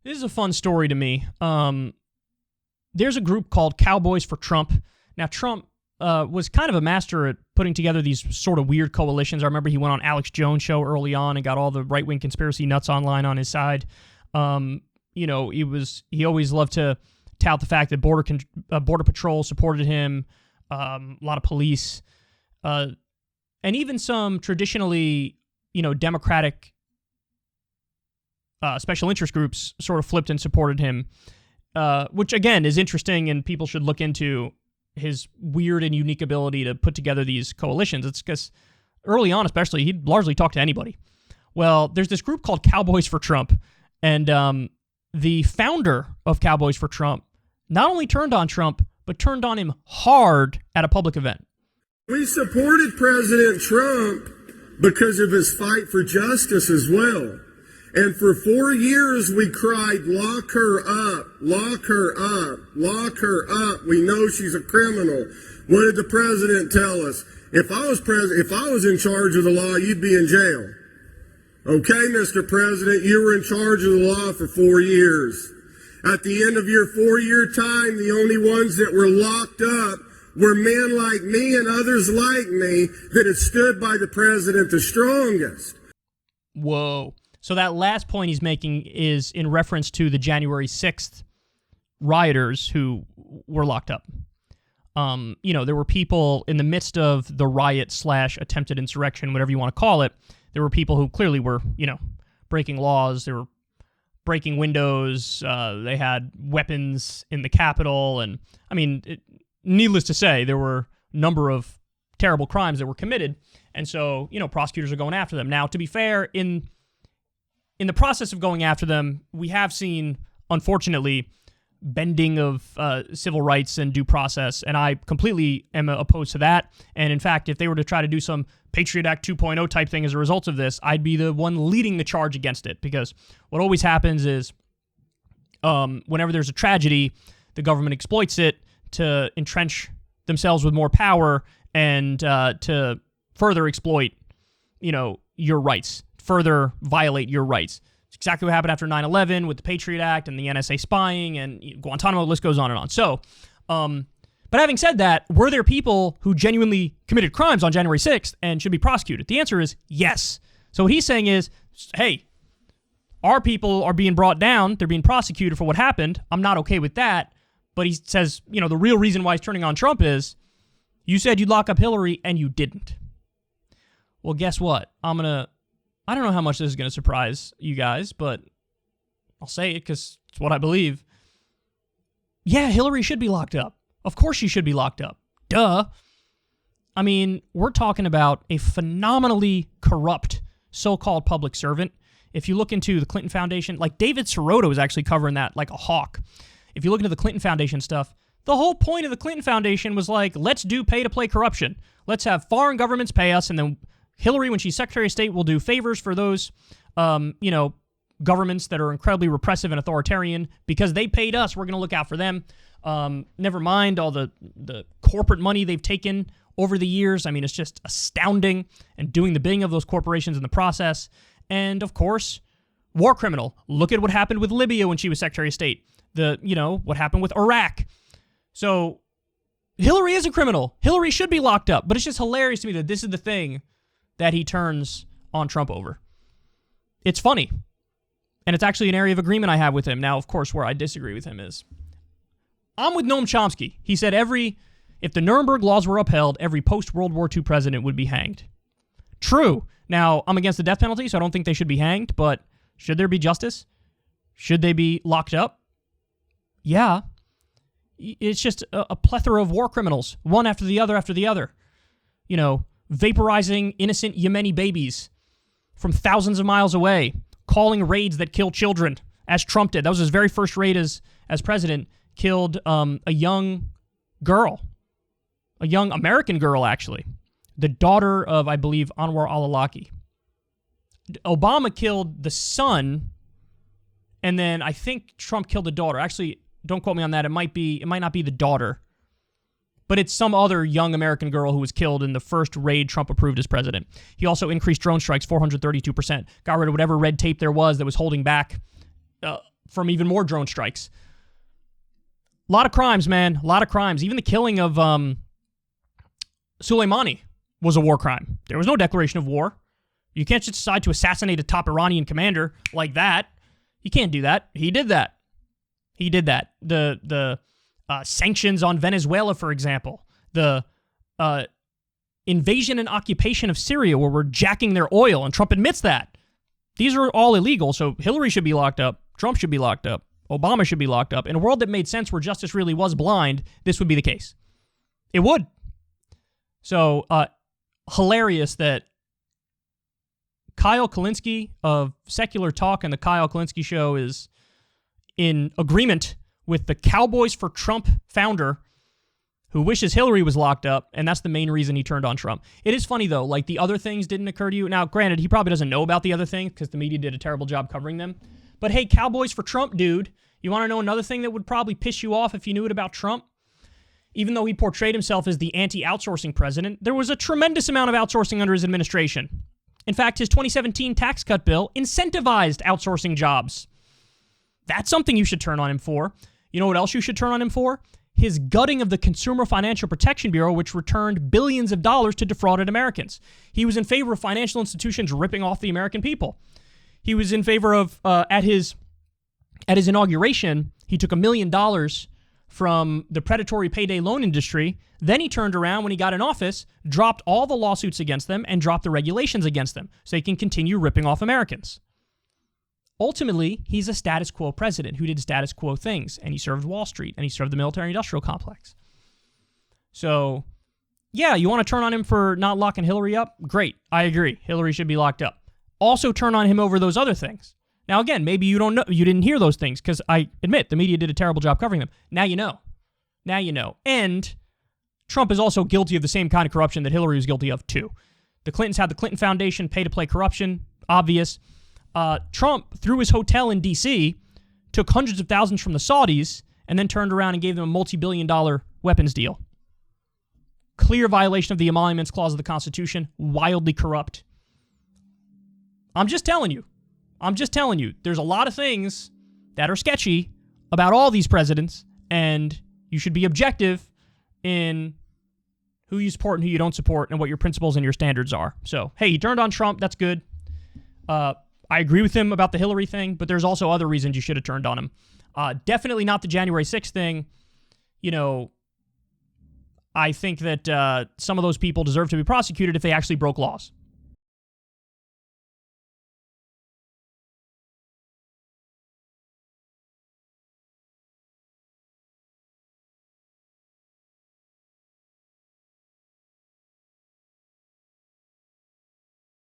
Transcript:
This is a fun story to me. There's a group called Cowboys for Trump. Now, Trump was kind of a master at putting together these sort of weird coalitions. I remember he went on Alex Jones' show early on and got all the right-wing conspiracy nuts online on his side. He always loved to tout the fact that Border Patrol supported him, a lot of police, and even some traditionally, Democratic special interest groups sort of flipped and supported him, which, again, is interesting, and people should look into his weird and unique ability to put together these coalitions. It's because early on, especially, he'd largely talk to anybody. Well, there's this group called Cowboys for Trump, and the founder of Cowboys for Trump not only turned on Trump, but turned on him hard at a public event. We supported President Trump because of his fight for justice as well. And for 4 years, we cried, lock her up, lock her up, lock her up. We know she's a criminal. What did the president tell us? If I was in charge of the law, you'd be in jail. Okay, Mr. President, you were in charge of the law for 4 years. At the end of your 4-year time, the only ones that were locked up were men like me and others like me that had stood by the president the strongest. Whoa. So that last point he's making is in reference to the January 6th rioters who were locked up. There were people in the midst of the riot / attempted insurrection, whatever you want to call it. There were people who clearly were, breaking laws. They were breaking windows. They had weapons in the Capitol. And, needless to say, there were a number of terrible crimes that were committed. And so, prosecutors are going after them. Now, to be fair, in the process of going after them, we have seen, unfortunately, bending of civil rights and due process, and I completely am opposed to that. And in fact, if they were to try to do some Patriot Act 2.0 type thing as a result of this, I'd be the one leading the charge against it, because what always happens is whenever there's a tragedy, the government exploits it to entrench themselves with more power and to further exploit, your rights, further violate your rights. It's exactly what happened after 9/11 with the Patriot Act and the NSA spying and Guantanamo. The list goes on and on. So, but having said that, were there people who genuinely committed crimes on January 6th and should be prosecuted? The answer is yes. So what he's saying is, hey, our people are being brought down. They're being prosecuted for what happened. I'm not okay with that. But he says, the real reason why he's turning on Trump is you said you'd lock up Hillary and you didn't. Well, guess what? I don't know how much this is going to surprise you guys, but I'll say it because it's what I believe. Yeah, Hillary should be locked up. Of course she should be locked up. Duh. We're talking about a phenomenally corrupt so-called public servant. If you look into the Clinton Foundation, like David Sirota was actually covering that like a hawk. If you look into the Clinton Foundation stuff, the whole point of the Clinton Foundation was like, let's do pay-to-play corruption. Let's have foreign governments pay us, and then Hillary, when she's Secretary of State, will do favors for those, governments that are incredibly repressive and authoritarian. Because they paid us, we're going to look out for them. Never mind all the corporate money they've taken over the years. It's just astounding, and doing the bidding of those corporations in the process. And, of course, war criminal. Look at what happened with Libya when she was Secretary of State. What happened with Iraq. So Hillary is a criminal. Hillary should be locked up. But it's just hilarious to me that this is the thing that he turns on Trump over. It's funny. And it's actually an area of agreement I have with him. Now, of course, where I disagree with him is, I'm with Noam Chomsky. He said if the Nuremberg laws were upheld, every post-World War II president would be hanged. True. Now, I'm against the death penalty, so I don't think they should be hanged, but should there be justice? Should they be locked up? Yeah. It's just a plethora of war criminals, one after the other after the other. Vaporizing innocent Yemeni babies from thousands of miles away, calling raids that kill children, as Trump did. That was his very first raid as president, killed a young girl, a young American girl, actually, the daughter of, I believe, Anwar al-Awlaki. Obama killed the son, and then I think Trump killed the daughter. Actually, don't quote me on that. It might not be the daughter, but it's some other young American girl who was killed in the first raid Trump approved as president. He also increased drone strikes 432%, got rid of whatever red tape there was that was holding back from even more drone strikes. A lot of crimes, man. A lot of crimes. Even the killing of Soleimani was a war crime. There was no declaration of war. You can't just decide to assassinate a top Iranian commander like that. You can't do that. He did that. He did that. The sanctions on Venezuela, for example. The invasion and occupation of Syria, where we're jacking their oil, and Trump admits that. These are all illegal, so Hillary should be locked up. Trump should be locked up. Obama should be locked up. In a world that made sense where justice really was blind, this would be the case. It would. So, hilarious that Kyle Kulinski of Secular Talk and the Kyle Kulinski Show is in agreement with the Cowboys for Trump founder who wishes Hillary was locked up, and that's the main reason he turned on Trump. It is funny, though, like the other things didn't occur to you. Now, granted, he probably doesn't know about the other things because the media did a terrible job covering them. But hey, Cowboys for Trump, dude, you want to know another thing that would probably piss you off if you knew it about Trump? Even though he portrayed himself as the anti-outsourcing president, there was a tremendous amount of outsourcing under his administration. In fact, his 2017 tax cut bill incentivized outsourcing jobs. That's something you should turn on him for. You know what else you should turn on him for? His gutting of the Consumer Financial Protection Bureau, which returned billions of dollars to defrauded Americans. He was in favor of financial institutions ripping off the American people. He was in favor of, at his inauguration, he took $1 million from the predatory payday loan industry. Then he turned around when he got in office, dropped all the lawsuits against them, and dropped the regulations against them so they can continue ripping off Americans. Ultimately, he's a status quo president who did status quo things, and he served Wall Street, and he served the military-industrial complex. So, yeah, you want to turn on him for not locking Hillary up? Great, I agree. Hillary should be locked up. Also turn on him over those other things. Now, again, maybe you don't know, you didn't hear those things, because I admit the media did a terrible job covering them. Now you know. Now you know. And Trump is also guilty of the same kind of corruption that Hillary was guilty of, too. The Clintons had the Clinton Foundation, pay-to-play corruption, obvious. Trump, through his hotel in D.C., took hundreds of thousands from the Saudis and then turned around and gave them a multi-billion-dollar weapons deal. Clear violation of the Emoluments Clause of the Constitution, wildly corrupt. I'm just telling you. There's a lot of things that are sketchy about all these presidents, and you should be objective in who you support and who you don't support and what your principles and your standards are. So, hey, he turned on Trump. That's good. I agree with him about the Hillary thing, but there's also other reasons you should have turned on him. Definitely not the January 6th thing. You know, I think that some of those people deserve to be prosecuted if they actually broke laws.